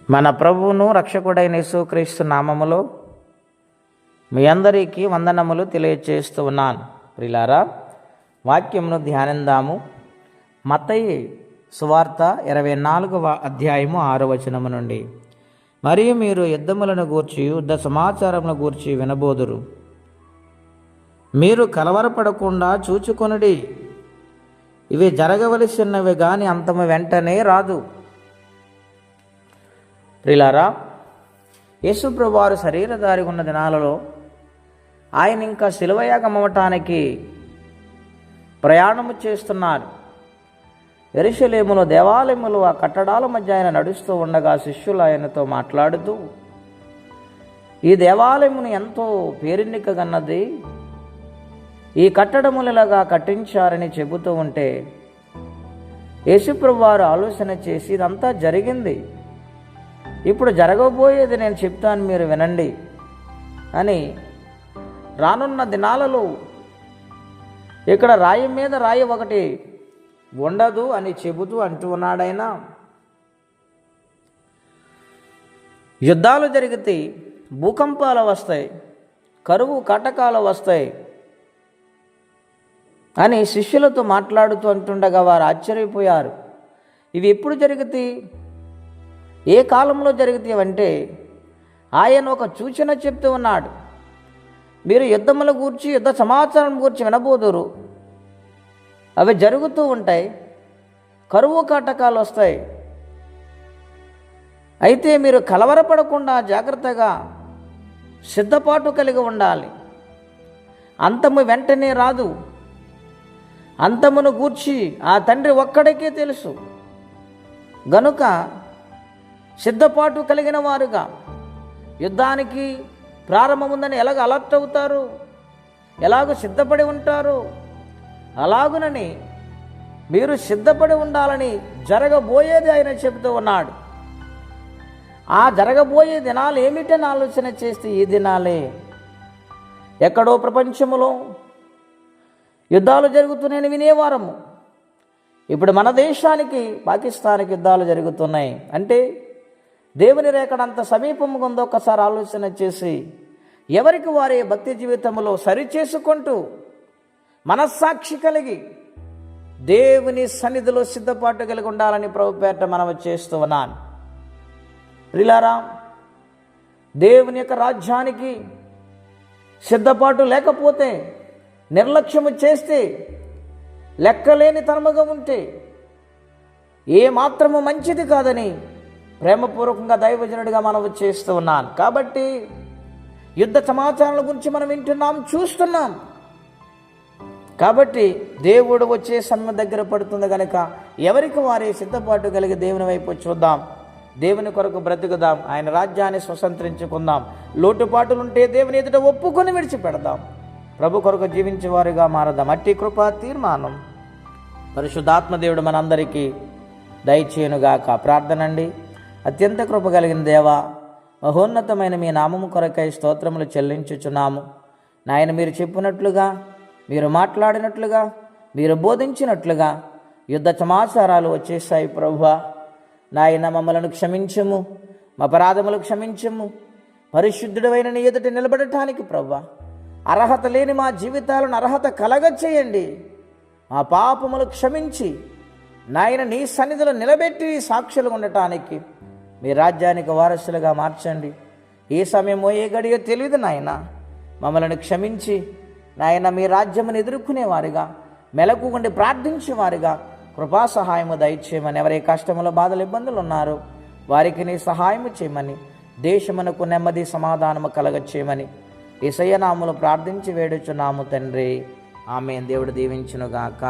మన ప్రభువును రక్షకుడైన యేసుక్రీస్తు నామములో మీ అందరికీ వందనములు తెలియచేస్తూ ఉన్నాను. ప్రియులారా, వాక్యమును ధ్యానిందాము. మత్తయి సువార్త 24వ అధ్యాయము 6వ వచనము నుండి. మరియు మీరు యుద్ధములను గూర్చి యుద్ధ సమాచారమును గూర్చి వినబోదురు. మీరు కలవరపడకుండా చూచుకొనుడి. ఇవి జరగవలసినవి గాని అంతము వెంటనే రాదు. ప్రియులారా, యేసుప్రభువు వారు శరీరధారి ఉన్న దినాలలో ఆయన ఇంకా శిలువయాగమవటానికి ప్రయాణము చేస్తున్నారు. యెరూషలేములో దేవాలయములు ఆ కట్టడాల మధ్య ఆయన నడుస్తూ ఉండగా శిష్యులు ఆయనతో మాట్లాడుతూ, ఈ దేవాలయమును ఎంతో పేరెన్నికగన్నది, ఈ కట్టడములలాగా కట్టించారని చెబుతూ ఉంటే యేసుప్రభువు వారు ఆలోచన చేసి, ఇదంతా జరిగింది, ఇప్పుడు జరగబోయేది నేను చెప్తాను, మీరు వినండి అని రానున్న దినాలలో ఇక్కడ రాయి మీద రాయి ఒకటి ఉండదు అని చెబుతూ అంటూ ఉన్నాడైనా. యుద్ధాలు జరిగితే భూకంపాలు వస్తాయి, కరువు కాటకాలు వస్తాయి అని శిష్యులతో మాట్లాడుతూ అంటుండగా వారు ఆశ్చర్యపోయారు. ఇవి ఎప్పుడు జరుగుతాయి, ఏ కాలంలో జరుగుతాయంటే ఆయన ఒక సూచన చెప్తూ ఉన్నాడు. మీరు యుద్ధముల గూర్చి యుద్ధ సమాచారం గూర్చి వినబోదురు. అవి జరుగుతూ ఉంటాయి, కరువు కాటకాలు వస్తాయి. అయితే మీరు కలవరపడకుండా జాగ్రత్తగా సిద్ధపాటు కలిగి ఉండాలి. అంతము వెంటనే రాదు. అంతమును గూర్చి ఆ తండ్రి ఒక్కడికే తెలుసు. గనుక సిద్ధపాటు కలిగిన వారుగా యుద్ధానికి ప్రారంభముందని ఎలాగ అలర్ట్ అవుతారు, ఎలాగో సిద్ధపడి ఉంటారు, అలాగునని మీరు సిద్ధపడి ఉండాలని జరగబోయేది ఆయన చెబుతూ ఉన్నాడు. ఆ జరగబోయే దినాలు ఏమిటని ఆలోచన చేస్తే ఈ దినాలే. ఎక్కడో ప్రపంచములో యుద్ధాలు జరుగుతున్నాయని వినేవారము. ఇప్పుడు మన దేశానికి పాకిస్తాన్కి యుద్ధాలు జరుగుతున్నాయి అంటే దేవుని రేఖడంత సమీపంగా ఉందో ఒక్కసారి ఆలోచన చేసి ఎవరికి వారి భక్తి జీవితంలో సరిచేసుకుంటూ మనస్సాక్షి కలిగి దేవుని సన్నిధిలో సిద్ధపాటు కలిగి ఉండాలని ప్రభుపేట మనం చేస్తూ ఉన్నాను. ప్రియులారా, దేవుని యొక్క రాజ్యానికి సిద్ధపాటు లేకపోతే, నిర్లక్ష్యము చేస్తే, లెక్కలేని తరముగా ఉంటే ఏ మాత్రము మంచిది కాదని ప్రేమపూర్వకంగా దైవజనుడిగా మనం చేస్తూ ఉన్నాను. కాబట్టి యుద్ధ సమాచారాల గురించి మనం వింటున్నాం, చూస్తున్నాం. కాబట్టి దేవుడు వచ్చే సమయం దగ్గర పడుతుంది కనుక ఎవరికి వారి సిద్ధపాటు కలిగి దేవుని వైపు చూద్దాం, దేవుని కొరకు బ్రతుకుదాం, ఆయన రాజ్యాన్ని స్వతంత్రించుకుందాం. లోటుపాటులుంటే దేవుని ఎదుట ఒప్పుకొని విడిచిపెడదాం, ప్రభు కొరకు జీవించేవారుగా మారదాం. అట్టి కృపా తీర్మానం పరిశుద్ధాత్మదేవుడు మనందరికీ దయచేయునుగాక. ప్రార్థనండి. అత్యంత కృప కలిగిన దేవా, మహోన్నతమైన మీ నామము కొరకై స్తోత్రములు చెల్లించుచున్నాము. నాయన, మీరు చెప్పినట్లుగా, మీరు మాట్లాడినట్లుగా, మీరు బోధించినట్లుగా యుద్ధ సమాచారాలు వచ్చేసాయి ప్రభువా. నాయన, మమ్మలను క్షమించము, మా అపరాధములు క్షమించము. పరిశుద్ధుడైన నీ ఎదుట నిలబడటానికి ప్రభువా అర్హత లేని మా జీవితాలను అర్హత కలగచేయండి. మా పాపములు క్షమించి నాయన నీ సన్నిధిలో నిలబెట్టి సాక్షులుగా ఉండటానికి మీ రాజ్యానికి వారసులుగా మార్చండి. ఏ సమయమో ఏ గడియో తెలియదు నాయన, మమ్మల్ని క్షమించి నాయన మీ రాజ్యమును ఎదుర్కొనేవారిగా, మెలకుగుండి ప్రార్థించేవారిగా కృపా సహాయము దయచేయమని. ఎవరి కష్టముల బాధలు ఇబ్బందులు ఉన్నారో వారికి నీ సహాయము చేయమని, దేశమునకు నెమ్మది సమాధానము కలగచేయమని యేసయ్య నామములో ప్రార్థించి వేడుచున్నాము తండ్రి. ఆమేన్. దేవుడు దీవించునుగాక.